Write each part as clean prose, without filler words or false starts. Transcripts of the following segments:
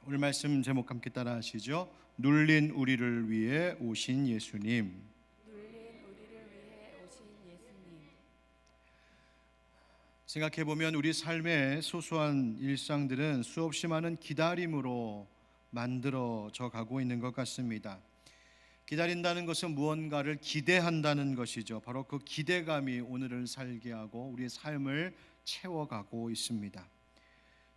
오늘 말씀 제목 함께 따라 하시죠. 눌린 우리를 위해 오신 예수님. 눌린 우리를 위해 오신 예수님. 생각해 보면 우리 삶의 소소한 일상들은 수없이 많은 기다림으로 만들어져 가고 있는 것 같습니다. 기다린다는 것은 무언가를 기대한다는 것이죠. 바로 그 기대감이 오늘을 살게 하고 우리의 삶을 채워가고 있습니다.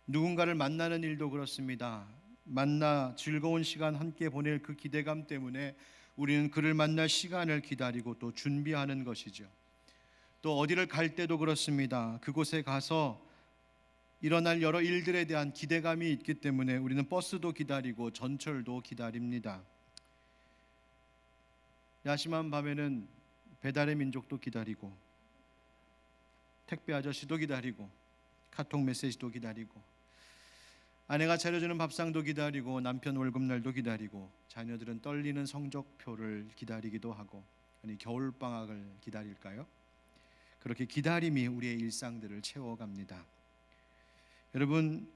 누군가를 만나는 일도 그렇습니다. 만나 즐거운 시간 함께 보낼 그 기대감 때문에 우리는 그를 만날 시간을 기다리고 또 준비하는 것이죠. 또 어디를 갈 때도 그렇습니다. 그곳에 가서 일어날 여러 일들에 대한 기대감이 있기 때문에 우리는 버스도 기다리고 전철도 기다립니다. 야심한 밤에는 배달의 민족도 기다리고 택배 아저씨도 기다리고 카톡 메시지도 기다리고 아내가 차려주는 밥상도 기다리고 남편 월급날도 기다리고 자녀들은 떨리는 성적표를 기다리기도 하고, 아니 겨울방학을 기다릴까요? 그렇게 기다림이 우리의 일상들을 채워갑니다. 여러분,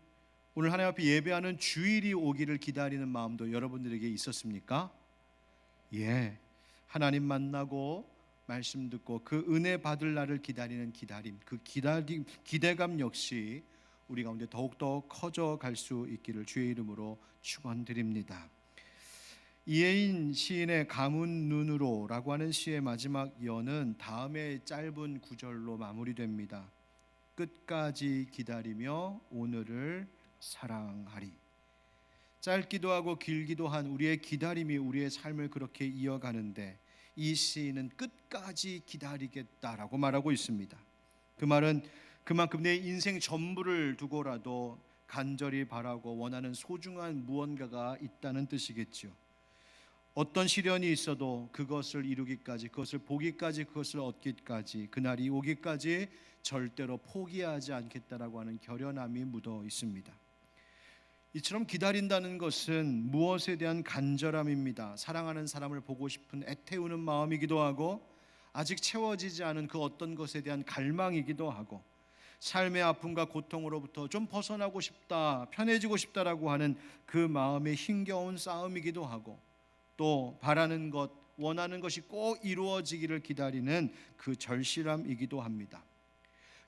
오늘 하나님 앞에 예배하는 주일이 오기를 기다리는 마음도 여러분들에게 있었습니까? 예, 하나님 만나고 말씀 듣고 그 은혜 받을 날을 기다리는 기다림, 그 기대감 역시 우리 가운데 더욱더 커져갈 수 있기를 주의 이름으로 축원드립니다. 이혜인 시인의 가문 눈으로라고 하는 시의 마지막 여는 다음의 짧은 구절로 마무리됩니다. 끝까지 기다리며 오늘을 사랑하리. 짧기도 하고 길기도 한 우리의 기다림이 우리의 삶을 그렇게 이어가는데, 이 시인은 끝까지 기다리겠다라고 말하고 있습니다. 그 말은 그만큼 내 인생 전부를 두고라도 간절히 바라고 원하는 소중한 무언가가 있다는 뜻이겠죠. 어떤 시련이 있어도 그것을 이루기까지, 그것을 보기까지, 그것을 얻기까지, 그날이 오기까지 절대로 포기하지 않겠다라고 하는 결연함이 묻어 있습니다. 이처럼 기다린다는 것은 무엇에 대한 간절함입니다. 사랑하는 사람을 보고 싶은 애태우는 마음이기도 하고, 아직 채워지지 않은 그 어떤 것에 대한 갈망이기도 하고, 삶의 아픔과 고통으로부터 좀 벗어나고 싶다, 편해지고 싶다라고 하는 그 마음의 힘겨운 싸움이기도 하고, 또 바라는 것, 원하는 것이 꼭 이루어지기를 기다리는 그 절실함이기도 합니다.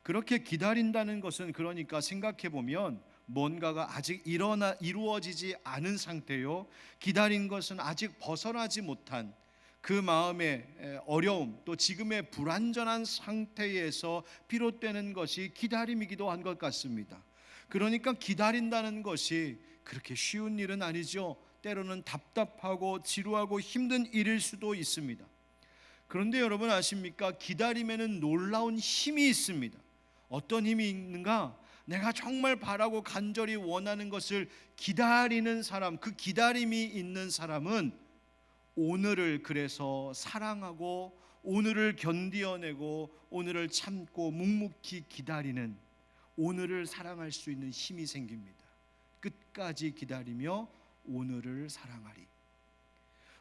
그렇게 기다린다는 것은, 그러니까 생각해 보면 뭔가가 아직 이루어지지 않은 상태요, 기다린 것은 아직 벗어나지 못한 그 마음의 어려움, 또 지금의 불완전한 상태에서 비롯되는 것이 기다림이기도 한 것 같습니다. 그러니까 기다린다는 것이 그렇게 쉬운 일은 아니죠. 때로는 답답하고 지루하고 힘든 일일 수도 있습니다. 그런데 여러분 아십니까? 기다림에는 놀라운 힘이 있습니다. 어떤 힘이 있는가? 내가 정말 바라고 간절히 원하는 것을 기다리는 사람, 그 기다림이 있는 사람은 오늘을 그래서 사랑하고, 오늘을 견디어내고, 오늘을 참고 묵묵히 기다리는, 오늘을 사랑할 수 있는 힘이 생깁니다. 끝까지 기다리며 오늘을 사랑하리.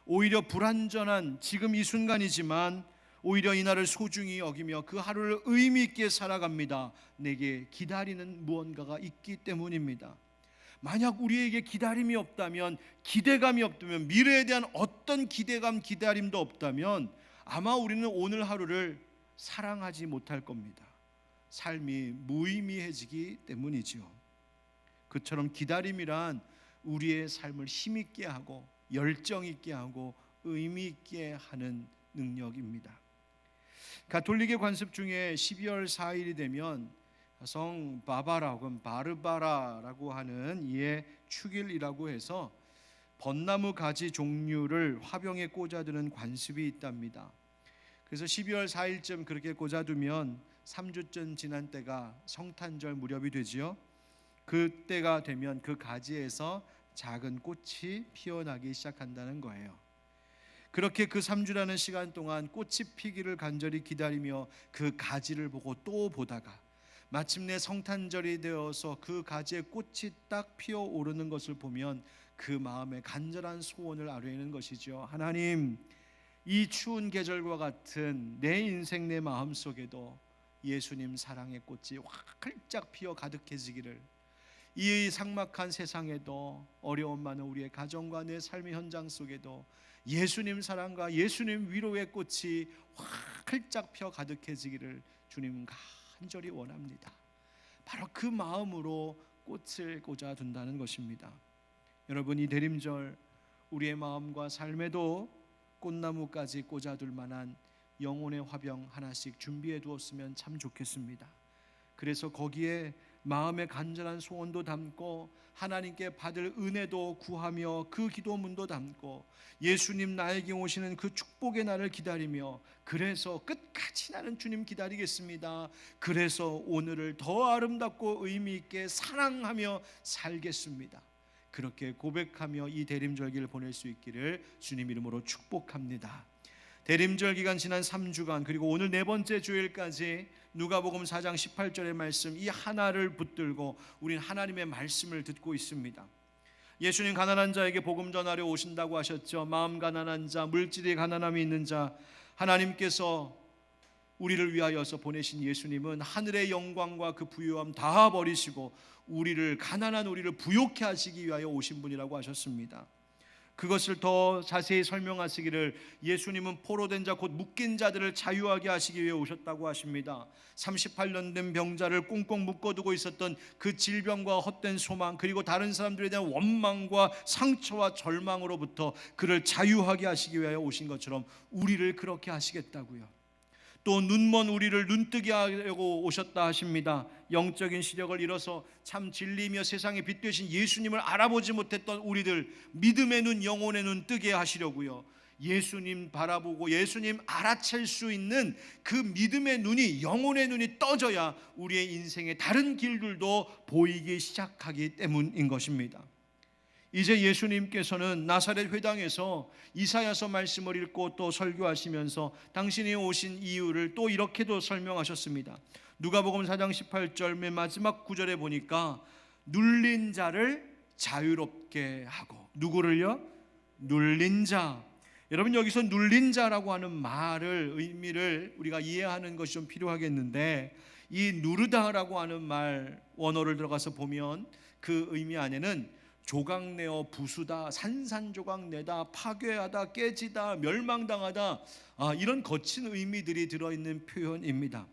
오히려 불완전한 지금 이 순간이지만 오히려 이날을 소중히 여기며 그 하루를 의미 있게 살아갑니다. 내게 기다리는 무언가가 있기 때문입니다. 만약 우리에게 기다림이 없다면, 기대감이 없다면, 미래에 대한 어떤 기대감, 기다림도 없다면 아마 우리는 오늘 하루를 사랑하지 못할 겁니다. 삶이 무의미해지기 때문이죠. 그처럼 기다림이란 우리의 삶을 힘있게 하고 열정 있게 하고 의미 있게 하는 능력입니다. 가톨릭의 관습 중에 12월 4일이 되면 성 바바라고, 바르바라라고 하는 이의 축일이라고 해서 벚나무 가지 종류를 화병에 꽂아두는 관습이 있답니다. 그래서 12월 4일쯤 그렇게 꽂아두면 3주쯤 지난 때가 성탄절 무렵이 되지요. 그때가 되면 그 가지에서 작은 꽃이 피어나기 시작한다는 거예요. 그렇게 그 3주라는 시간 동안 꽃이 피기를 간절히 기다리며 그 가지를 보고 또 보다가 마침내 성탄절이 되어서 그 가지에 꽃이 딱 피어오르는 것을 보면 그 마음에 간절한 소원을 아뢰는 것이죠. 하나님, 이 추운 계절과 같은 내 인생, 내 마음속에도 예수님 사랑의 꽃이 활짝 피어 가득해지기를, 이 삭막한 세상에도 어려움 많은 우리의 가정과 내 삶의 현장 속에도 예수님 사랑과 예수님 위로의 꽃이 활짝 펴 가득해지기를 주님 간절히 원합니다. 바로 그 마음으로 꽃을 꽂아 둔다는 것입니다. 여러분, 이 대림절 우리의 마음과 삶에도 꽃나무까지 꽂아둘 만한 영혼의 화병 하나씩 준비해 두었으면 참 좋겠습니다. 그래서 거기에 마음의 간절한 소원도 담고 하나님께 받을 은혜도 구하며 그 기도문도 담고 예수님 나에게 오시는 그 축복의 날을 기다리며 그래서 끝까지 나는 주님 기다리겠습니다. 그래서 오늘을 더 아름답고 의미 있게 사랑하며 살겠습니다. 그렇게 고백하며 이 대림절기를 보낼 수 있기를 주님 이름으로 축복합니다. 대림절 기간 지난 3주간 그리고 오늘 네 번째 주일까지 누가복음 4장 18절의 말씀 이 하나를 붙들고 우리는 하나님의 말씀을 듣고 있습니다. 예수님 가난한 자에게 복음 전하려 오신다고 하셨죠. 마음 가난한 자, 물질이 가난함이 있는 자, 하나님께서 우리를 위하여서 보내신 예수님은 하늘의 영광과 그 부유함 다 버리시고 우리를 가난한 우리를 부욕케 하시기 위하여 오신 분이라고 하셨습니다. 그것을 더 자세히 설명하시기를 예수님은 포로된 자 곧 묶인 자들을 자유하게 하시기 위해 오셨다고 하십니다. 38년 된 병자를 꽁꽁 묶어두고 있었던 그 질병과 헛된 소망 그리고 다른 사람들에 대한 원망과 상처와 절망으로부터 그를 자유하게 하시기 위하여 오신 것처럼 우리를 그렇게 하시겠다고요. 또 눈먼 우리를 눈뜨게 하려고 오셨다 하십니다. 영적인 시력을 잃어서 참 진리며 세상의 빛 되신 예수님을 알아보지 못했던 우리들 믿음의 눈, 영혼의 눈 뜨게 하시려고요. 예수님 바라보고 예수님 알아챌 수 있는 그 믿음의 눈이, 영혼의 눈이 떠져야 우리의 인생의 다른 길들도 보이기 시작하기 때문인 것입니다. 이제 예수님께서는 나사렛 회당에서 이사야서 말씀을 읽고 또 설교하시면서 당신이 오신 이유를 또 이렇게도 설명하셨습니다. 누가복음 4장 18절 맨 마지막 구절에 보니까 눌린 자를 자유롭게 하고, 누구를요? 눌린 자. 여러분, 여기서 눌린 자라고 하는 말을, 의미를 우리가 이해하는 것이 좀 필요하겠는데, 이 누르다라고 하는 말 원어를 들어가서 보면 그 의미 안에는 조각내어 부수다, 산산조각내다, 파괴하다, 깨지다, 멸망당하다, 이런 거친 의미들이 들어있는 표현입니다.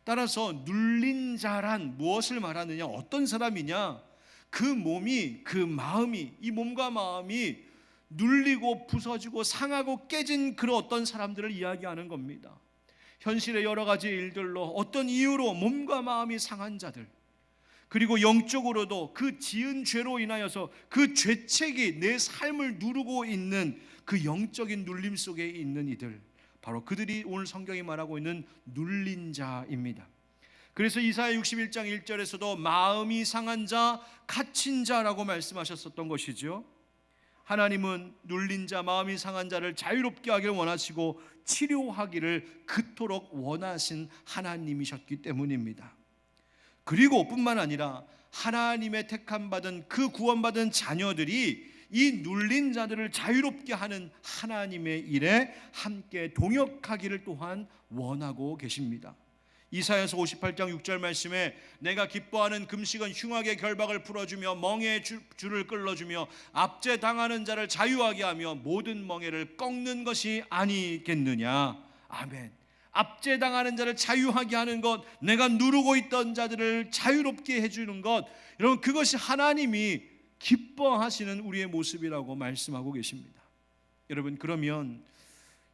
따라서 눌린 자란 무엇을 말하느냐, 어떤 사람이냐, 그 몸이, 그 마음이, 이 몸과 마음이 눌리고 부서지고 상하고 깨진 그런 어떤 사람들을 이야기하는 겁니다. 현실의 여러 가지 일들로 어떤 이유로 몸과 마음이 상한 자들, 그리고 영적으로도 그 지은 죄로 인하여서 그 죄책이 내 삶을 누르고 있는 그 영적인 눌림 속에 있는 이들, 바로 그들이 오늘 성경이 말하고 있는 눌린 자입니다. 그래서 이사야 61장 1절에서도 마음이 상한 자, 갇힌 자라고 말씀하셨었던 것이죠. 하나님은 눌린 자, 마음이 상한 자를 자유롭게 하기를 원하시고 치료하기를 그토록 원하신 하나님이셨기 때문입니다. 그리고 뿐만 아니라 하나님의 택함받은 그 구원받은 자녀들이 이 눌린 자들을 자유롭게 하는 하나님의 일에 함께 동역하기를 또한 원하고 계십니다. 이사야서 58장 6절 말씀에 내가 기뻐하는 금식은 흉악의 결박을 풀어주며 멍에의 줄을 끌어주며 압제 당하는 자를 자유하게 하며 모든 멍에를 꺾는 것이 아니겠느냐. 아멘. 압제당하는 자를 자유하게 하는 것, 내가 누르고 있던 자들을 자유롭게 해주는 것, 여러분, 그것이 하나님이 기뻐하시는 우리의 모습이라고 말씀하고 계십니다. 여러분, 그러면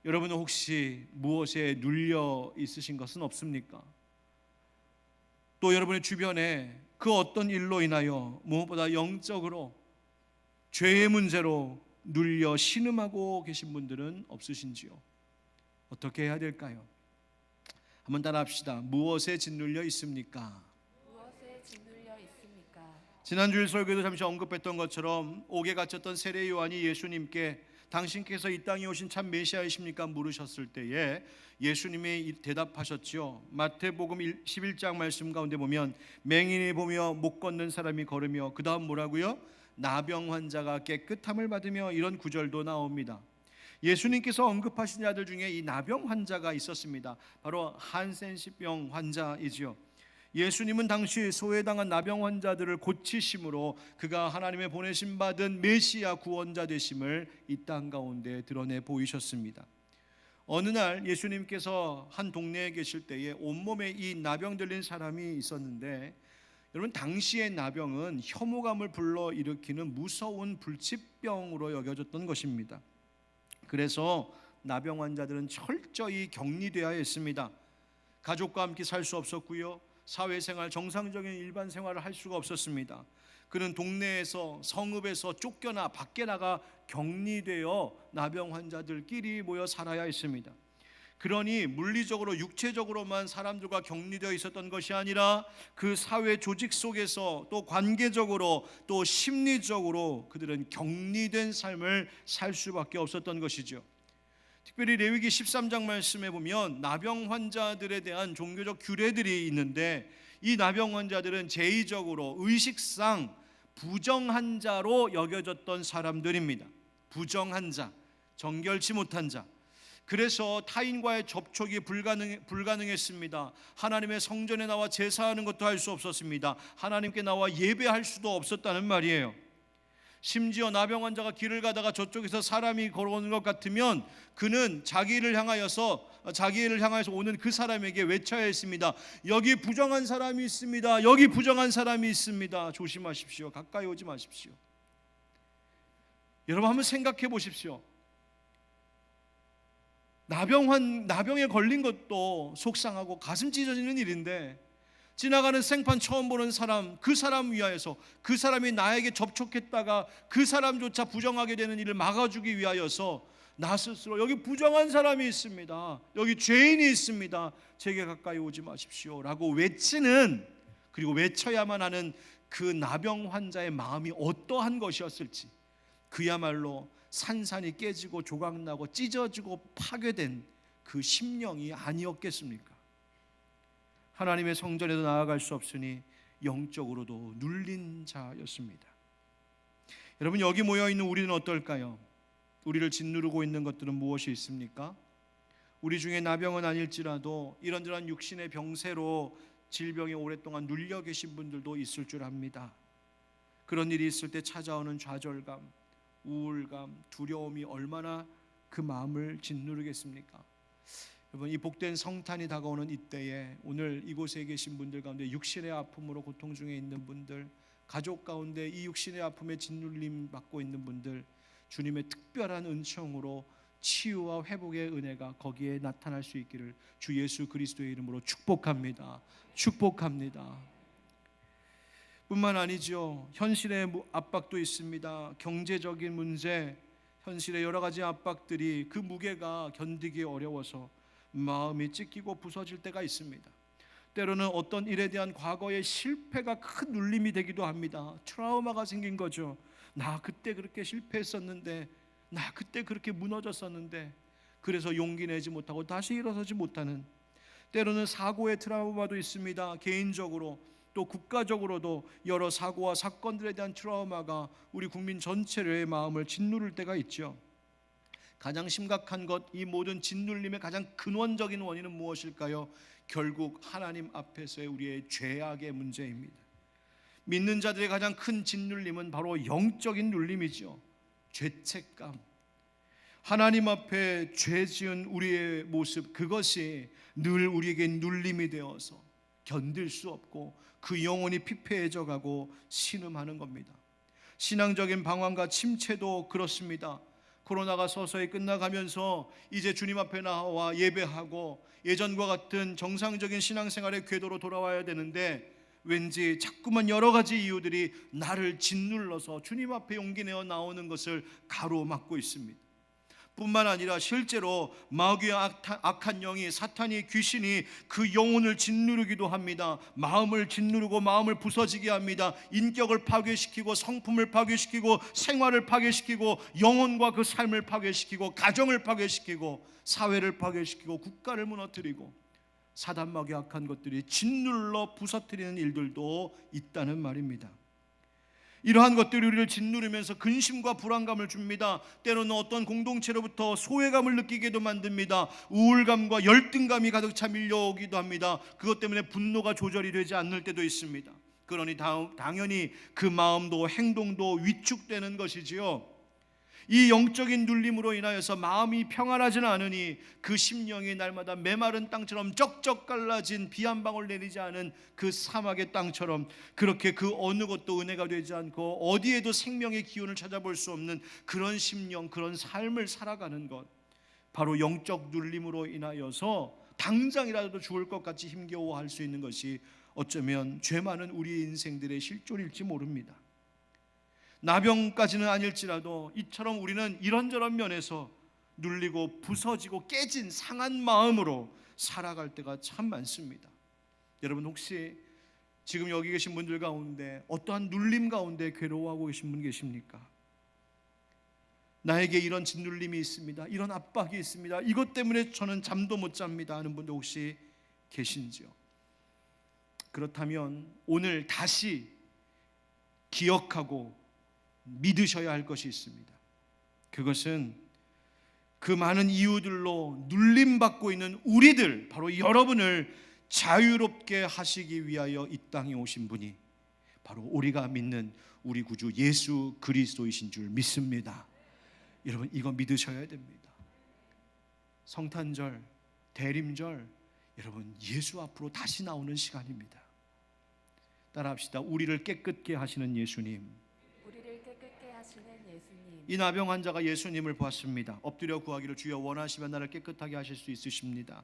여러분은 혹시 무엇에 눌려 있으신 것은 없습니까? 또 여러분의 주변에 그 어떤 일로 인하여 무엇보다 영적으로 죄의 문제로 눌려 신음하고 계신 분들은 없으신지요? 어떻게 해야 될까요? 한번 따라합시다. 무엇에 짓눌려 있습니까? 무엇에 짓눌려 있습니까? 지난주일 설교에도 잠시 언급했던 것처럼 옥에 갇혔던 세례 요한이 예수님께 당신께서 이 땅에 오신 참 메시아이십니까? 물으셨을 때에 예수님이 대답하셨죠. 마태복음 11장 말씀 가운데 보면 맹인이 보며 못 걷는 사람이 걸으며, 그 다음 뭐라고요? 나병 환자가 깨끗함을 받으며, 이런 구절도 나옵니다. 예수님께서 언급하신 자들 중에 이 나병 환자가 있었습니다. 바로 한센시병 환자이지요. 예수님은 당시 소외당한 나병 환자들을 고치심으로 그가 하나님의 보내심 받은 메시아 구원자 되심을 이 땅 가운데 드러내 보이셨습니다. 어느 날 예수님께서 한 동네에 계실 때에 온몸에 이 나병 들린 사람이 있었는데, 여러분 당시의 나병은 혐오감을 불러일으키는 무서운 불치병으로 여겨졌던 것입니다. 그래서 나병 환자들은 철저히 격리되어야 했습니다. 가족과 함께 살 수 없었고요, 사회생활, 정상적인 일반 생활을 할 수가 없었습니다. 그는 동네에서, 성읍에서 쫓겨나 밖에 나가 격리되어 나병 환자들끼리 모여 살아야 했습니다. 그러니 물리적으로, 육체적으로만 사람들과 격리되어 있었던 것이 아니라 그 사회 조직 속에서 또 관계적으로 또 심리적으로 그들은 격리된 삶을 살 수밖에 없었던 것이죠. 특별히 레위기 13장 말씀에 보면 나병 환자들에 대한 종교적 규례들이 있는데, 이 나병 환자들은 제의적으로 의식상 부정한 자로 여겨졌던 사람들입니다. 부정한 자, 정결치 못한 자. 그래서 타인과의 접촉이 불가능했습니다. 하나님의 성전에 나와 제사하는 것도 할 수 없었습니다. 하나님께 나와 예배할 수도 없었다는 말이에요. 심지어 나병 환자가 길을 가다가 저쪽에서 사람이 걸어오는 것 같으면 그는 자기를 향하여서 오는 그 사람에게 외쳐야 했습니다. 여기 부정한 사람이 있습니다. 여기 부정한 사람이 있습니다. 조심하십시오. 가까이 오지 마십시오. 여러분 한번 생각해 보십시오. 나병에 걸린 것도 속상하고 가슴 찢어지는 일인데, 지나가는 생판 처음 보는 사람, 그 사람 위하여서, 그 사람이 나에게 접촉했다가 그 사람조차 부정하게 되는 일을 막아주기 위하여서 나 스스로 여기 부정한 사람이 있습니다, 여기 죄인이 있습니다, 제게 가까이 오지 마십시오 라고 외치는, 그리고 외쳐야만 하는 그 나병 환자의 마음이 어떠한 것이었을지, 그야말로 산산이 깨지고 조각나고 찢어지고 파괴된 그 심령이 아니었겠습니까? 하나님의 성전에도 나아갈 수 없으니 영적으로도 눌린 자였습니다. 여러분, 여기 모여있는 우리는 어떨까요? 우리를 짓누르고 있는 것들은 무엇이 있습니까? 우리 중에 나병은 아닐지라도 이런저런 육신의 병세로 질병에 오랫동안 눌려 계신 분들도 있을 줄 압니다. 그런 일이 있을 때 찾아오는 좌절감, 우울감, 두려움이 얼마나 그 마음을 짓누르겠습니까? 여러분, 이 복된 성탄이 다가오는 이때에 오늘 이곳에 계신 분들 가운데 육신의 아픔으로 고통 중에 있는 분들, 가족 가운데 이 육신의 아픔에 짓눌림 받고 있는 분들, 주님의 특별한 은총으로 치유와 회복의 은혜가 거기에 나타날 수 있기를 주 예수 그리스도의 이름으로 축복합니다. 축복합니다. 뿐만 아니죠. 현실의 압박도 있습니다. 경제적인 문제, 현실의 여러 가지 압박들이 그 무게가 견디기 어려워서 마음이 찢기고 부서질 때가 있습니다. 때로는 어떤 일에 대한 과거의 실패가 큰 눌림이 되기도 합니다. 트라우마가 생긴 거죠. 나 그때 그렇게 실패했었는데, 나 그때 그렇게 무너졌었는데, 그래서 용기 내지 못하고 다시 일어서지 못하는, 때로는 사고의 트라우마도 있습니다. 개인적으로 또 국가적으로도 여러 사고와 사건들에 대한 트라우마가 우리 국민 전체의 마음을 짓누를 때가 있죠. 가장 심각한 것, 이 모든 짓눌림의 가장 근원적인 원인은 무엇일까요? 결국 하나님 앞에서의 우리의 죄악의 문제입니다. 믿는 자들의 가장 큰 짓눌림은 바로 영적인 눌림이죠. 죄책감, 하나님 앞에 죄 지은 우리의 모습, 그것이 늘 우리에게 눌림이 되어서 견딜 수 없고 그 영혼이 피폐해져 가고 신음하는 겁니다. 신앙적인 방황과 침체도 그렇습니다. 코로나가 서서히 끝나가면서 이제 주님 앞에 나와 예배하고 예전과 같은 정상적인 신앙생활의 궤도로 돌아와야 되는데, 왠지 자꾸만 여러 가지 이유들이 나를 짓눌러서 주님 앞에 용기 내어 나오는 것을 가로막고 있습니다. 뿐만 아니라 실제로 마귀와 악한 영이, 사탄이, 귀신이 그 영혼을 짓누르기도 합니다. 마음을 짓누르고 마음을 부서지게 합니다. 인격을 파괴시키고 성품을 파괴시키고 생활을 파괴시키고 영혼과 그 삶을 파괴시키고 가정을 파괴시키고 사회를 파괴시키고 국가를 무너뜨리고, 사단 마귀 악한 것들이 짓눌러 부서뜨리는 일들도 있다는 말입니다. 이러한 것들이 우리를 짓누르면서 근심과 불안감을 줍니다. 때로는 어떤 공동체로부터 소외감을 느끼게도 만듭니다. 우울감과 열등감이 가득 차 밀려오기도 합니다. 그것 때문에 분노가 조절이 되지 않을 때도 있습니다. 그러니 당연히 그 마음도 행동도 위축되는 것이지요. 이 영적인 눌림으로 인하여서 마음이 평안하지는 않으니 그 심령이 날마다 메마른 땅처럼 쩍쩍 갈라진 비 한 방울 내리지 않은 그 사막의 땅처럼 그렇게 그 어느 것도 은혜가 되지 않고 어디에도 생명의 기운을 찾아볼 수 없는 그런 심령, 그런 삶을 살아가는 것, 바로 영적 눌림으로 인하여서 당장이라도 죽을 것 같이 힘겨워할 수 있는 것이 어쩌면 죄 많은 우리의 인생들의 실존일지 모릅니다. 나병까지는 아닐지라도 이처럼 우리는 이런저런 면에서 눌리고 부서지고 깨진 상한 마음으로 살아갈 때가 참 많습니다. 여러분, 혹시 지금 여기 계신 분들 가운데 어떠한 눌림 가운데 괴로워하고 계신 분 계십니까? 나에게 이런 짓눌림이 있습니다, 이런 압박이 있습니다, 이것 때문에 저는 잠도 못 잡니다 하는 분들 혹시 계신지요? 그렇다면 오늘 다시 기억하고 믿으셔야 할 것이 있습니다. 그것은 그 많은 이유들로 눌림받고 있는 우리들, 바로 여러분을 자유롭게 하시기 위하여 이 땅에 오신 분이 바로 우리가 믿는 우리 구주 예수 그리스도이신 줄 믿습니다. 여러분, 이거 믿으셔야 됩니다. 성탄절, 대림절, 여러분 예수 앞으로 다시 나오는 시간입니다. 따라합시다. 우리를 깨끗게 하시는 예수님. 이 나병 환자가 예수님을 보았습니다. 엎드려 구하기를, 주여 원하시면 나를 깨끗하게 하실 수 있으십니다.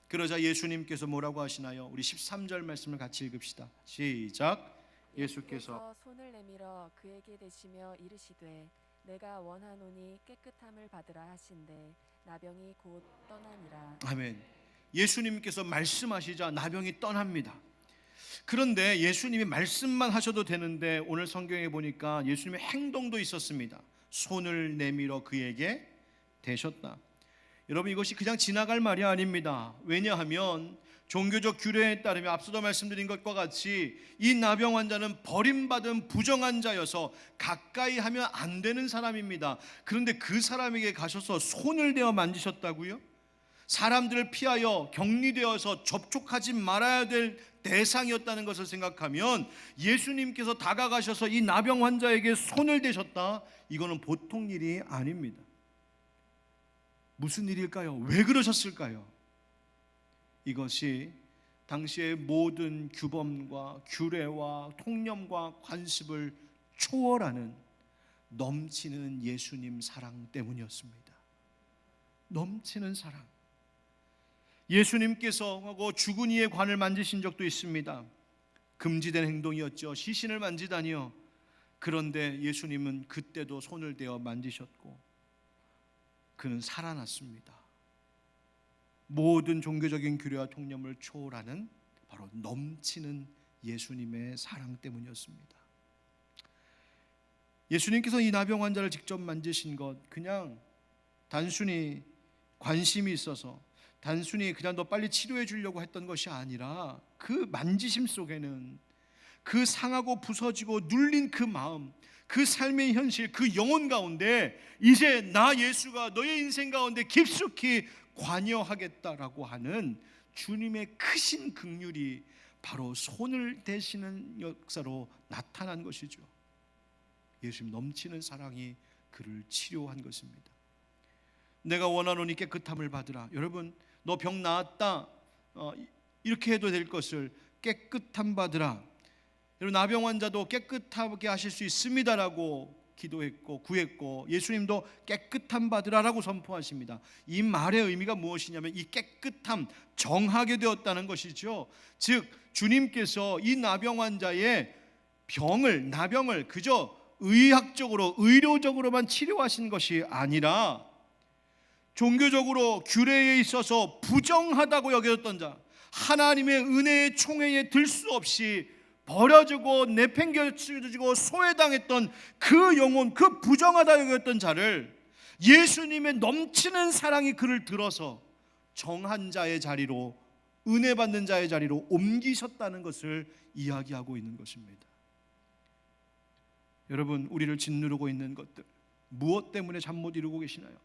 그러자 예수님께서 뭐라고 하시나요? 우리 13절 말씀을 같이 읽읍시다. 시작. 예수께서 손을 내밀어 그에게 대시며 이르시되 내가 원하노니 깨끗함을 받으라 하신대 나병이 곧 떠나니라. 아멘. 예수님께서 말씀하시자 나병이 떠납니다. 그런데 예수님이 말씀만 하셔도 되는데 오늘 성경에 보니까 예수님의 행동도 있었습니다. 손을 내밀어 그에게 대셨다. 여러분, 이것이 그냥 지나갈 말이 아닙니다. 왜냐하면 종교적 규례에 따르면 앞서도 말씀드린 것과 같이 이 나병 환자는 버림받은 부정한 자여서 가까이 하면 안 되는 사람입니다. 그런데 그 사람에게 가셔서 손을 대어 만지셨다고요? 사람들을 피하여 격리되어서 접촉하지 말아야 될 대상이었다는 것을 생각하면 예수님께서 다가가셔서 이 나병 환자에게 손을 대셨다, 이거는 보통 일이 아닙니다. 무슨 일일까요? 왜 그러셨을까요? 이것이 당시의 모든 규범과 규례와 통념과 관습을 초월하는 넘치는 예수님 사랑 때문이었습니다. 넘치는 사랑. 예수님께서 하고 죽은 이의 관을 만지신 적도 있습니다. 금지된 행동이었죠. 시신을 만지다니요. 그런데 예수님은 그때도 손을 대어 만지셨고 그는 살아났습니다. 모든 종교적인 규례와 통념을 초월하는 바로 넘치는 예수님의 사랑 때문이었습니다. 예수님께서 이 나병 환자를 직접 만지신 것, 그냥 단순히 관심이 있어서 단순히 그냥 너 빨리 치료해 주려고 했던 것이 아니라 그 만지심 속에는 그 상하고 부서지고 눌린 그 마음, 그 삶의 현실, 그 영혼 가운데 이제 나 예수가 너의 인생 가운데 깊숙이 관여하겠다라고 하는 주님의 크신 긍휼이 바로 손을 대시는 역사로 나타난 것이죠. 예수님 넘치는 사랑이 그를 치료한 것입니다. 내가 원하노니 깨끗함을 받으라. 여러분, 너 병 나았다, 이렇게 해도 될 것을 깨끗함 받으라. 여러분, 나병 환자도 깨끗하게 하실 수 있습니다라고 기도했고 구했고 예수님도 깨끗함 받으라라고 선포하십니다. 이 말의 의미가 무엇이냐면 이 깨끗함, 정하게 되었다는 것이죠. 즉 주님께서 이 나병 환자의 나병을 그저 의학적으로 의료적으로만 치료하신 것이 아니라 종교적으로 규례에 있어서 부정하다고 여겨졌던 자, 하나님의 은혜의 총회에 들 수 없이 버려지고 내팽겨치고 소외당했던 그 영혼, 그 부정하다 여겼던 자를 예수님의 넘치는 사랑이 그를 들어서 정한 자의 자리로, 은혜 받는 자의 자리로 옮기셨다는 것을 이야기하고 있는 것입니다. 여러분, 우리를 짓누르고 있는 것들, 무엇 때문에 잠 못 이루고 계시나요?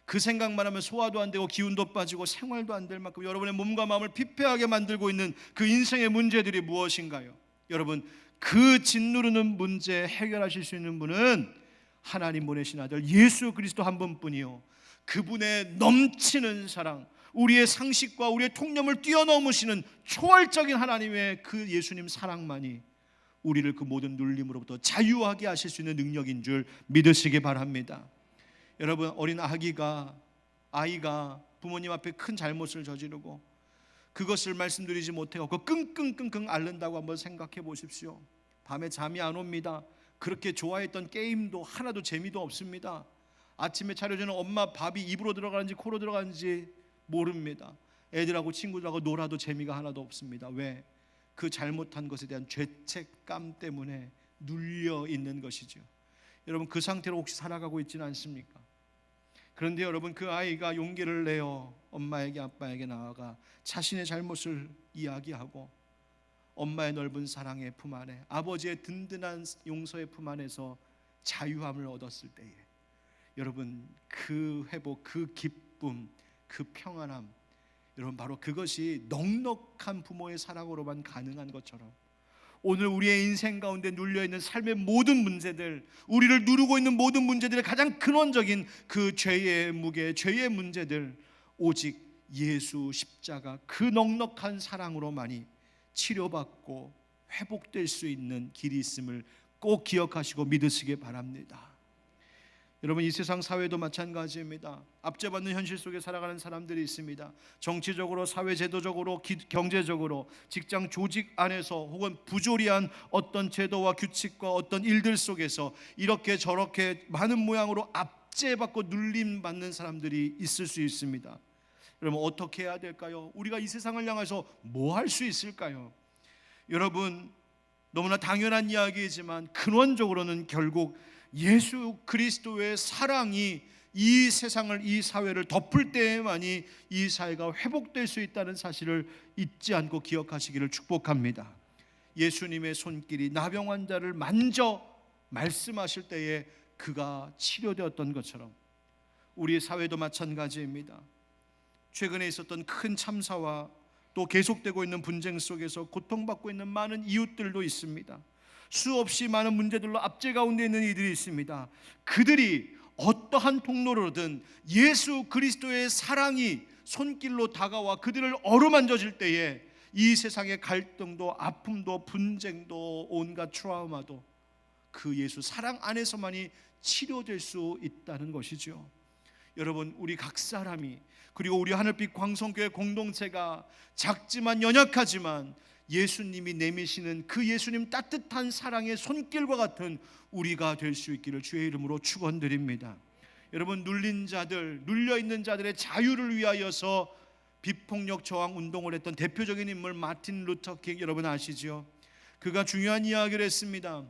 그 생각만 하면 소화도 안 되고 기운도 빠지고 생활도 안 될 만큼 여러분의 몸과 마음을 피폐하게 만들고 있는 그 인생의 문제들이 무엇인가요? 여러분, 그 짓누르는 문제 해결하실 수 있는 분은 하나님 보내신 아들 예수 그리스도 한 분뿐이요, 그분의 넘치는 사랑, 우리의 상식과 우리의 통념을 뛰어넘으시는 초월적인 하나님의 그 예수님 사랑만이 우리를 그 모든 눌림으로부터 자유하게 하실 수 있는 능력인 줄 믿으시기 바랍니다. 여러분, 어린 아이가 부모님 앞에 큰 잘못을 저지르고 그것을 말씀드리지 못해서 끙끙끙끙 앓는다고 한번 생각해 보십시오. 밤에 잠이 안 옵니다. 그렇게 좋아했던 게임도 하나도 재미도 없습니다. 아침에 차려주는 엄마 밥이 입으로 들어가는지 코로 들어가는지 모릅니다. 애들하고 친구들하고 놀아도 재미가 하나도 없습니다. 왜? 그 잘못한 것에 대한 죄책감 때문에 눌려 있는 것이죠. 여러분, 그 상태로 혹시 살아가고 있지는 않습니까? 그런데 여러분, 그 아이가 용기를 내어 엄마에게 아빠에게 나아가 자신의 잘못을 이야기하고 엄마의 넓은 사랑의 품 안에, 아버지의 든든한 용서의 품 안에서 자유함을 얻었을 때에 여러분, 그 회복, 그 기쁨, 그 평안함, 여러분, 바로 그것이 넉넉한 부모의 사랑으로만 가능한 것처럼 오늘 우리의 인생 가운데 눌려있는 삶의 모든 문제들, 우리를 누르고 있는 모든 문제들의 가장 근원적인 그 죄의 무게, 죄의 문제들, 오직 예수 십자가 그 넉넉한 사랑으로만이 치료받고 회복될 수 있는 길이 있음을 꼭 기억하시고 믿으시기 바랍니다. 여러분, 이 세상 사회도 마찬가지입니다. 압제받는 현실 속에 살아가는 사람들이 있습니다. 정치적으로, 사회제도적으로, 경제적으로, 직장 조직 안에서 혹은 부조리한 어떤 제도와 규칙과 어떤 일들 속에서 이렇게 저렇게 많은 모양으로 압제받고 눌림받는 사람들이 있을 수 있습니다. 여러분, 어떻게 해야 될까요? 우리가 이 세상을 향해서 뭐 할 수 있을까요? 여러분, 너무나 당연한 이야기이지만 근원적으로는 결국 예수 그리스도의 사랑이 이 세상을, 이 사회를 덮을 때에만이 이 사회가 회복될 수 있다는 사실을 잊지 않고 기억하시기를 축복합니다. 예수님의 손길이 나병 환자를 만져 말씀하실 때에 그가 치료되었던 것처럼 우리의 사회도 마찬가지입니다. 최근에 있었던 큰 참사와 또 계속되고 있는 분쟁 속에서 고통받고 있는 많은 이웃들도 있습니다. 수없이 많은 문제들로 압제 가운데 있는 이들이 있습니다. 그들이 어떠한 통로로든 예수 그리스도의 사랑이 손길로 다가와 그들을 어루만져질 때에 이 세상의 갈등도 아픔도 분쟁도 온갖 트라우마도 그 예수 사랑 안에서만이 치료될 수 있다는 것이죠. 여러분, 우리 각 사람이, 그리고 우리 하늘빛 광성교회 공동체가 작지만 연약하지만 예수님이 내미시는 그 예수님 따뜻한 사랑의 손길과 같은 우리가 될 수 있기를 주의 이름으로 축원드립니다. 여러분, 눌린 자들, 눌려있는 자들의 자유를 위하여서 비폭력 저항 운동을 했던 대표적인 인물 마틴 루터 킹, 여러분 아시죠? 그가 중요한 이야기를 했습니다.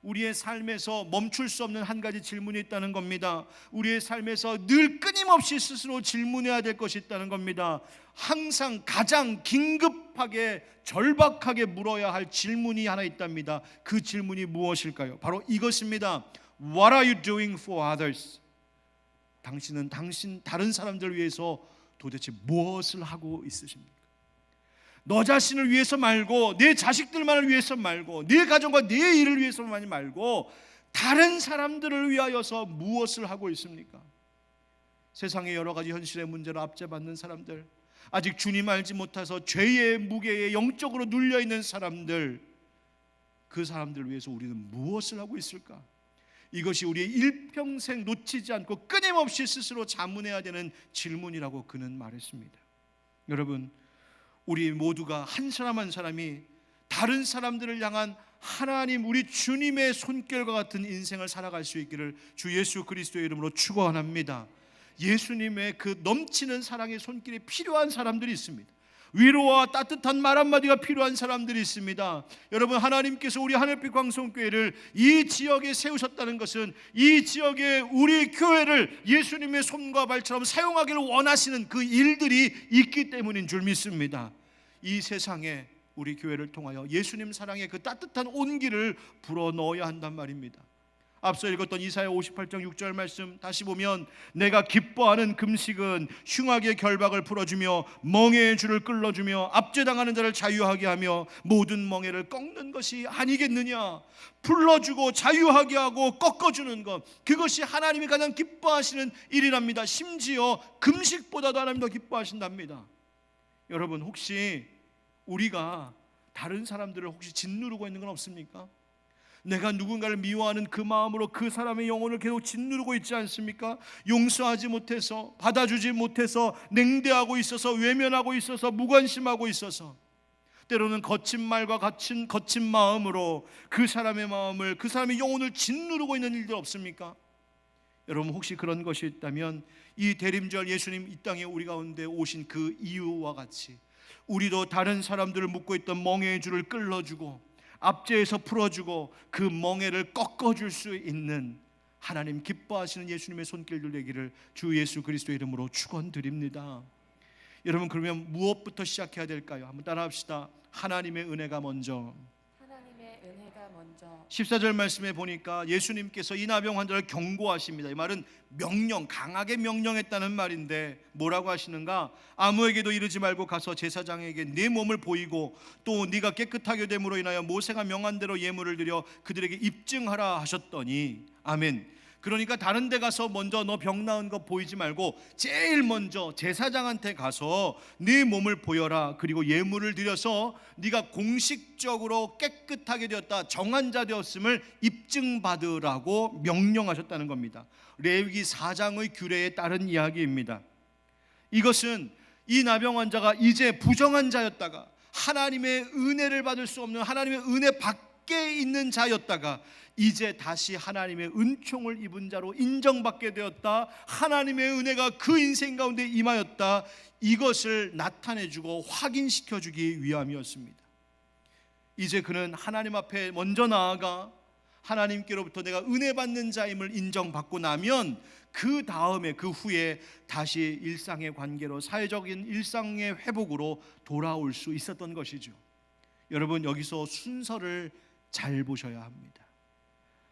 우리의 삶에서 멈출 수 없는 한 가지 질문이 있다는 겁니다. 우리의 삶에서 늘 끊임없이 스스로 질문해야 될 것이 있다는 겁니다. 항상 가장 긴급하게 절박하게 물어야 할 질문이 하나 있답니다. 그 질문이 무엇일까요? 바로 이것입니다. What are you doing for others? 당신은 다른 사람들을 위해서 도대체 무엇을 하고 있으십니까? 너 자신을 위해서 말고, 내 자식들만을 위해서 말고, 내 가정과 내 일을 위해서만이 말고 다른 사람들을 위하여서 무엇을 하고 있습니까? 세상의 여러 가지 현실의 문제로 압제받는 사람들, 아직 주님 알지 못해서 죄의 무게에 영적으로 눌려있는 사람들, 그 사람들을 위해서 우리는 무엇을 하고 있을까? 이것이 우리의 일평생 놓치지 않고 끊임없이 스스로 자문해야 되는 질문이라고 그는 말했습니다. 여러분, 우리 모두가 한 사람 한 사람이 다른 사람들을 향한 하나님 우리 주님의 손길과 같은 인생을 살아갈 수 있기를 주 예수 그리스도의 이름으로 축원합니다. 예수님의 그 넘치는 사랑의 손길이 필요한 사람들이 있습니다. 위로와 따뜻한 말 한마디가 필요한 사람들이 있습니다. 여러분, 하나님께서 우리 하늘빛 광성교회를 이 지역에 세우셨다는 것은 이 지역에 우리 교회를 예수님의 손과 발처럼 사용하기를 원하시는 그 일들이 있기 때문인 줄 믿습니다. 이 세상에 우리 교회를 통하여 예수님 사랑의 그 따뜻한 온기를 불어넣어야 한단 말입니다. 앞서 읽었던 이사야 58장 6절 말씀 다시 보면 내가 기뻐하는 금식은 흉악의 결박을 풀어주며 멍에의 줄을 끌어주며 압제당하는 자를 자유하게 하며 모든 멍에를 꺾는 것이 아니겠느냐. 풀어주고 자유하게 하고 꺾어주는 것, 그것이 하나님이 가장 기뻐하시는 일이랍니다. 심지어 금식보다도 하나님 더 기뻐하신답니다. 여러분, 혹시 우리가 다른 사람들을 혹시 짓누르고 있는 건 없습니까? 내가 누군가를 미워하는 그 마음으로 그 사람의 영혼을 계속 짓누르고 있지 않습니까? 용서하지 못해서, 받아주지 못해서, 냉대하고 있어서, 외면하고 있어서, 무관심하고 있어서, 때로는 거친 말과 거친 마음으로 그 사람의 마음을, 그 사람의 영혼을 짓누르고 있는 일들 없습니까? 여러분, 혹시 그런 것이 있다면 이 대림절 예수님 이 땅에 우리 가운데 오신 그 이유와 같이 우리도 다른 사람들을 묶고 있던 멍에의 줄을 끌어주고 압제에서 풀어주고 그 멍에를 꺾어줄 수 있는 하나님 기뻐하시는 예수님의 손길들 되기를 주 예수 그리스도의 이름으로 축원드립니다. 여러분, 그러면 무엇부터 시작해야 될까요? 한번 따라합시다. 하나님의 은혜가 먼저. 하나님의 은혜가 먼저. 14절 말씀에 보니까 예수님께서 이 나병 환자를 경고하십니다. 이 말은 명령, 강하게 명령했다는 말인데 뭐라고 하시는가? 아무에게도 이르지 말고 가서 제사장에게 네 몸을 보이고 또 네가 깨끗하게 됨으로 인하여 모세가 명한 대로 예물을 드려 그들에게 입증하라 하셨더니, 아멘. 그러니까 다른 데 가서 먼저 너 병 나은 거 보이지 말고 제일 먼저 제사장한테 가서 네 몸을 보여라. 그리고 예물을 드려서 네가 공식적으로 깨끗하게 되었다, 정한 자 되었음을 입증받으라고 명령하셨다는 겁니다. 레위기 4장의 규례에 따른 이야기입니다. 이것은 이 나병 환자가 이제 부정한 자였다가 하나님의 은혜를 받을 수 없는, 하나님의 은혜 밖에 있는 자였다가 이제 다시 하나님의 은총을 입은 자로 인정받게 되었다, 하나님의 은혜가 그 인생 가운데 임하였다, 이것을 나타내주고 확인시켜주기 위함이었습니다. 이제 그는 하나님 앞에 먼저 나아가 하나님께로부터 내가 은혜 받는 자임을 인정받고 나면 그 다음에, 그 후에 다시 일상의 관계로, 사회적인 일상의 회복으로 돌아올 수 있었던 것이죠. 여러분, 여기서 순서를 잘 보셔야 합니다.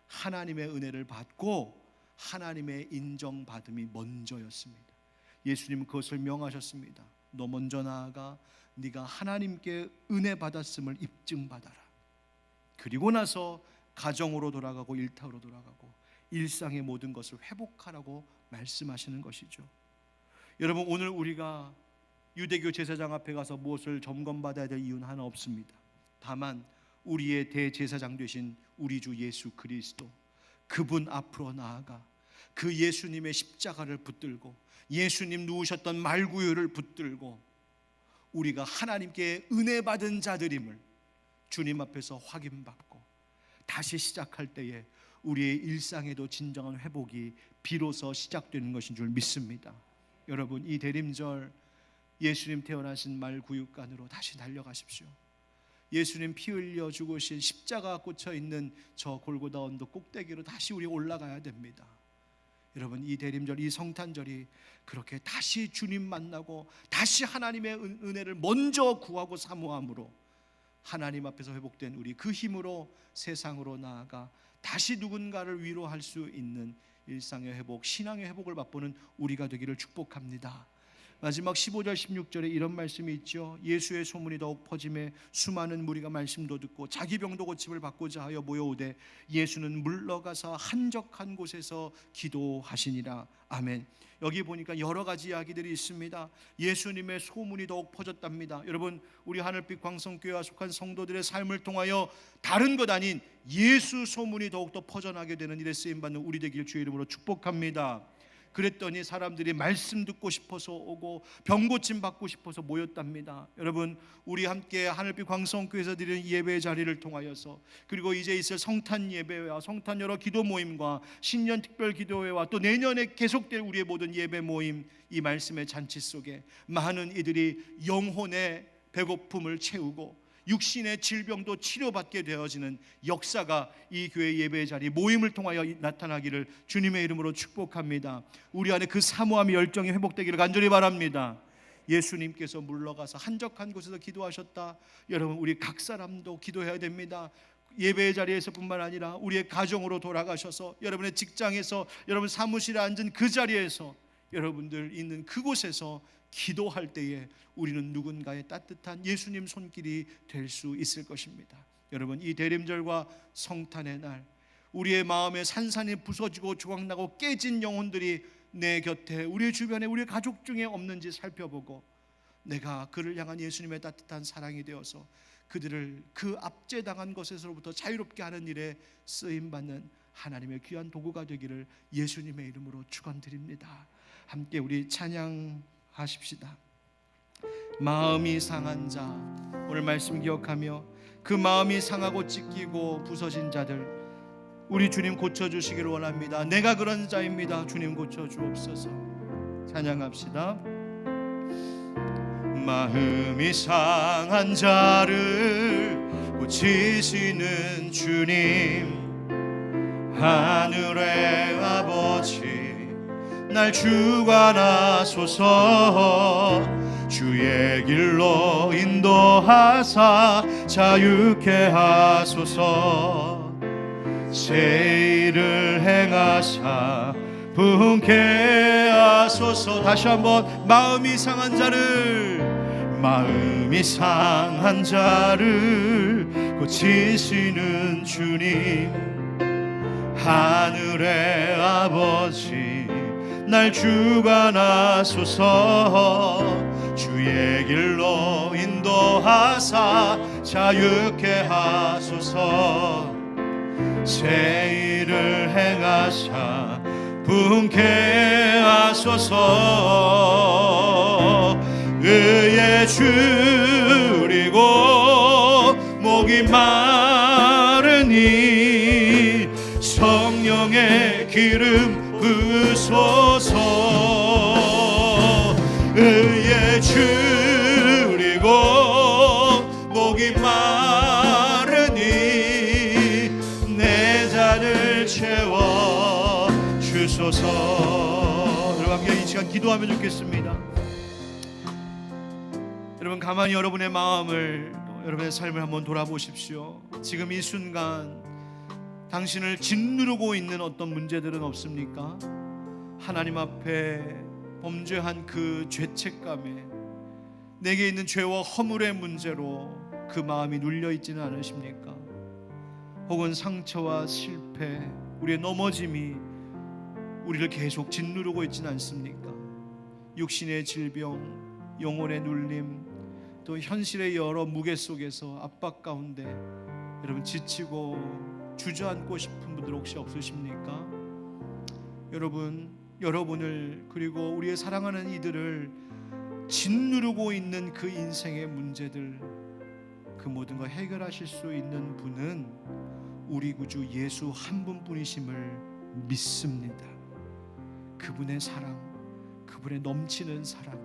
하나님의 은혜를 받고 하나님의 인정받음이 먼저였습니다. 예수님은 그것을 명하셨습니다. 너 먼저 나아가 네가 하나님께 은혜 받았음을 입증받아라. 그리고 나서 가정으로 돌아가고 일터로 돌아가고 일상의 모든 것을 회복하라고 말씀하시는 것이죠. 여러분, 오늘 우리가 유대교 제사장 앞에 가서 무엇을 점검받아야 될 이유는 하나 없습니다. 다만 우리의 대제사장 되신 우리 주 예수 그리스도, 그분 앞으로 나아가 그 예수님의 십자가를 붙들고 예수님 누우셨던 말구유를 붙들고 우리가 하나님께 은혜 받은 자들임을 주님 앞에서 확인받고 다시 시작할 때에 우리의 일상에도 진정한 회복이 비로소 시작되는 것인 줄 믿습니다. 여러분, 이 대림절 예수님 태어나신 말구유간으로 다시 달려가십시오. 예수님 피 흘려 죽으신 십자가 꽂혀 있는 저 골고다 언덕 꼭대기로 다시 우리 올라가야 됩니다. 여러분, 이 대림절, 이 성탄절이 그렇게 다시 주님 만나고 다시 하나님의 은혜를 먼저 구하고 사모함으로 하나님 앞에서 회복된 우리 그 힘으로 세상으로 나아가 다시 누군가를 위로할 수 있는 일상의 회복, 신앙의 회복을 맛보는 우리가 되기를 축복합니다. 마지막 15절 16절에 이런 말씀이 있죠. 예수의 소문이 더욱 퍼짐에 수많은 무리가 말씀도 듣고 자기 병도 고침을 받고자 하여 모여오되 예수는 물러가서 한적한 곳에서 기도하시니라. 아멘. 여기 보니까 여러 가지 이야기들이 있습니다. 예수님의 소문이 더욱 퍼졌답니다. 여러분, 우리 하늘빛 광성교회와 속한 성도들의 삶을 통하여 다른 것 아닌 예수 소문이 더욱더 퍼져나게 되는 일에 쓰임받는 우리 되길 주의 이름으로 축복합니다. 그랬더니 사람들이 말씀 듣고 싶어서 오고 병고침 받고 싶어서 모였답니다. 여러분, 우리 함께 하늘빛 광성교회에서 드리는 예배의 자리를 통하여서, 그리고 이제 있을 성탄 예배와 성탄 여러 기도 모임과 신년 특별 기도회와 또 내년에 계속될 우리의 모든 예배 모임, 이 말씀의 잔치 속에 많은 이들이 영혼의 배고픔을 채우고 육신의 질병도 치료받게 되어지는 역사가 이 교회 예배의 자리 모임을 통하여 나타나기를 주님의 이름으로 축복합니다. 우리 안에 그 사모함이 열정이 회복되기를 간절히 바랍니다. 예수님께서 물러가서 한적한 곳에서 기도하셨다. 여러분, 우리 각 사람도 기도해야 됩니다. 예배의 자리에서뿐만 아니라 우리의 가정으로 돌아가셔서, 여러분의 직장에서, 여러분 사무실에 앉은 그 자리에서, 여러분들 있는 그곳에서 기도할 때에 우리는 누군가의 따뜻한 예수님 손길이 될 수 있을 것입니다. 여러분, 이 대림절과 성탄의 날, 우리의 마음에 산산이 부서지고 조각나고 깨진 영혼들이 내 곁에, 우리 주변에, 우리 가족 중에 없는지 살펴보고, 내가 그를 향한 예수님의 따뜻한 사랑이 되어서 그들을 그 압제당한 것에서부터 자유롭게 하는 일에 쓰임받는 하나님의 귀한 도구가 되기를 예수님의 이름으로 축원드립니다. 함께 우리 찬양하십시다. 마음이 상한 자, 오늘 말씀 기억하며 그 마음이 상하고 찢기고 부서진 자들, 우리 주님 고쳐주시기를 원합니다. 내가 그런 자입니다. 주님 고쳐주옵소서. 찬양합시다. 마음이 상한 자를 고치시는 주님, 하늘의 아버지 날 주관하소서. 주의 길로 인도하사 자유케 하소서. 새 일을 행하사 분케 하소서. 다시 한번, 마음이 상한 자를, 마음이 상한 자를 고치시는 주님, 하늘의 아버지 날 주관하소서. 주의 길로 인도하사 자유케 하소서. 새 일을 행하사 분케 하소서. 의에 줄이고 목이 마르니 성령의 기름 부으소서. 의에 줄이고 목이 마르니 내 잔을 채워 주소서. 여러분 함께 이 시간 기도하면 좋겠습니다. 여러분, 가만히 여러분의 마음을, 여러분의 삶을 한번 돌아보십시오. 지금 이 순간 당신을 짓누르고 있는 어떤 문제들은 없습니까? 하나님 앞에 범죄한 그 죄책감에, 내게 있는 죄와 허물의 문제로 그 마음이 눌려있지는 않으십니까? 혹은 상처와 실패, 우리의 넘어짐이 우리를 계속 짓누르고 있지는 않습니까? 육신의 질병, 영혼의 눌림, 또 현실의 여러 무게 속에서 압박 가운데 여러분 지치고 주저앉고 싶은 분들 혹시 없으십니까? 여러분을, 그리고 우리의 사랑하는 이들을 짓누르고 있는 그 인생의 문제들, 그 모든 걸 해결하실 수 있는 분은 우리 구주 예수 한 분뿐이심을 믿습니다. 그분의 사랑, 그분의 넘치는 사랑,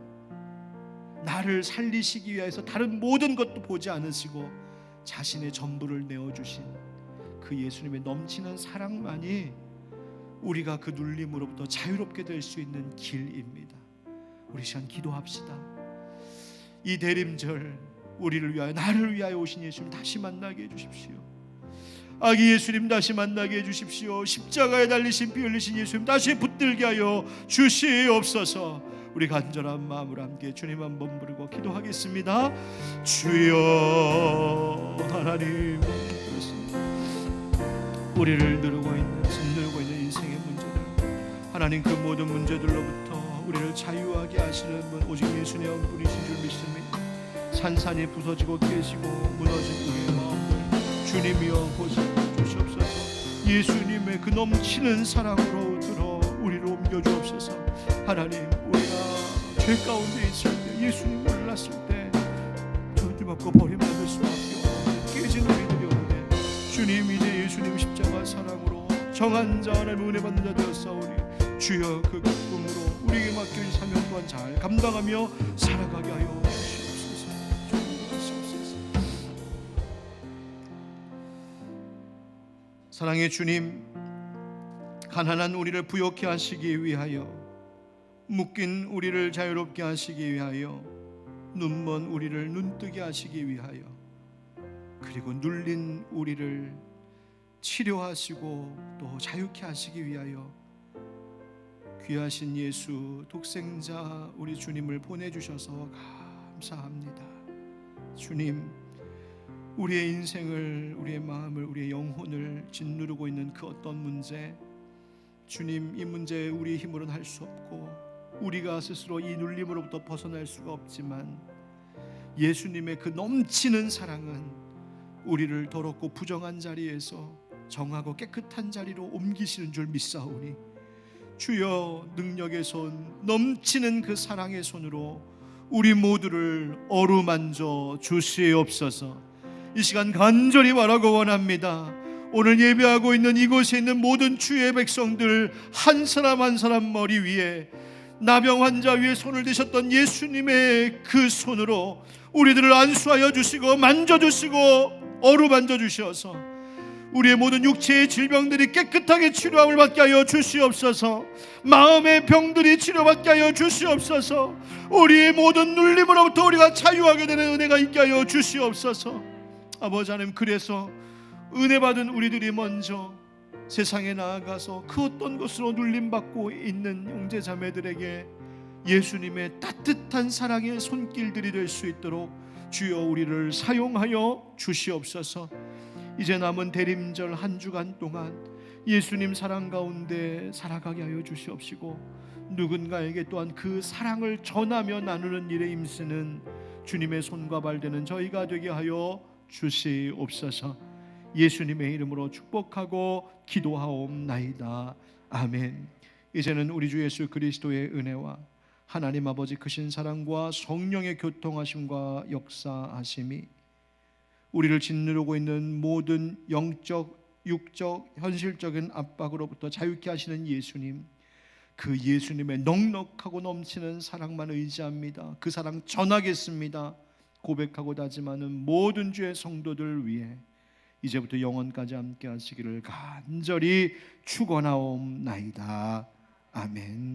나를 살리시기 위해서 다른 모든 것도 보지 않으시고 자신의 전부를 내어주신 그 예수님의 넘치는 사랑만이 우리가 그 눌림으로부터 자유롭게 될 수 있는 길입니다. 우리 시간 기도합시다. 이 대림절 우리를 위하여, 나를 위하여 오신 예수님 다시 만나게 해주십시오. 아기 예수님 다시 만나게 해주십시오. 십자가에 달리신 피 흘리신 예수님 다시 붙들게 하여 주시옵소서. 우리 간절한 마음으로 함께 주님 한번 부르고 기도하겠습니다. 주여 하나님, 우리를 짓누르고 있는 인생의 문제들, 하나님 그 모든 문제들로부터 우리를 자유하게 하시는 분 오직 예수님 한 분이신 줄 믿습니다. 산산이 부서지고 깨지고 무너진 우리의 마음을 주님이여 고쳐주시옵소서. 예수님의 그 넘치는 사랑으로 들어 우리를 옮겨 주옵소서. 하나님, 우리가 죄 가운데 있을 때, 예수님 몰랐을 때 저주받고 버림받을 수밖에 없는 깨진 우리들이 오는데, 주님 이제 예수님 십자가 사랑으로 정한 자, 하나님 은혜 받는 자 되었사오니 주여 그 기쁨으로 우리에게 맡겨진 사명 또한 잘 감당하며 살아가게 하여 주시옵소서. 사랑의 주님, 가난한 우리를 부욕케 하시기 위하여, 묶인 우리를 자유롭게 하시기 위하여 눈먼 우리를 눈뜨게 하시기 위하여, 그리고 눌린 우리를 치료하시고 또 자유케 하시기 위하여 귀하신 예수 독생자 우리 주님을 보내주셔서 감사합니다. 주님, 우리의 인생을, 우리의 마음을, 우리의 영혼을 짓누르고 있는 그 어떤 문제, 주님, 이 문제 우리의 힘으로는 할 수 없고 우리가 스스로 이 눌림으로부터 벗어날 수가 없지만 예수님의 그 넘치는 사랑은 우리를 더럽고 부정한 자리에서 정하고 깨끗한 자리로 옮기시는 줄 믿사오니, 주여 능력의 손, 넘치는 그 사랑의 손으로 우리 모두를 어루만져 주시옵소서. 이 시간 간절히 바라고 원합니다. 오늘 예배하고 있는 이곳에 있는 모든 주의 백성들 한 사람 한 사람 머리 위에 나병 환자 위에 손을 대셨던 예수님의 그 손으로 우리들을 안수하여 주시고 만져주시고 어루만져 주셔서 우리의 모든 육체의 질병들이 깨끗하게 치료함을 받게 하여 주시옵소서. 마음의 병들이 치료받게 하여 주시옵소서. 우리의 모든 눌림으로부터 우리가 자유하게 되는 은혜가 있게 하여 주시옵소서. 아버지 하나님, 그래서 은혜 받은 우리들이 먼저 세상에 나아가서 그 어떤 것으로 눌림받고 있는 형제자매들에게 예수님의 따뜻한 사랑의 손길들이 될 수 있도록 주여 우리를 사용하여 주시옵소서. 이제 남은 대림절 한 주간 동안 예수님 사랑 가운데 살아가게 하여 주시옵시고, 누군가에게 또한 그 사랑을 전하며 나누는 일에 힘쓰는 주님의 손과 발 되는 저희가 되게 하여 주시옵소서. 예수님의 이름으로 축복하고 기도하옵나이다. 아멘. 이제는 우리 주 예수 그리스도의 은혜와 하나님 아버지 크신 사랑과 성령의 교통하심과 역사하심이 우리를 짓누르고 있는 모든 영적, 육적, 현실적인 압박으로부터 자유케 하시는 예수님, 그 예수님의 넉넉하고 넘치는 사랑만 의지합니다. 그 사랑 전하겠습니다 고백하고 다짐하는 모든 주의 성도들 위해 이제부터 영원까지 함께 하시기를 간절히 축원하옵나이다. 아멘.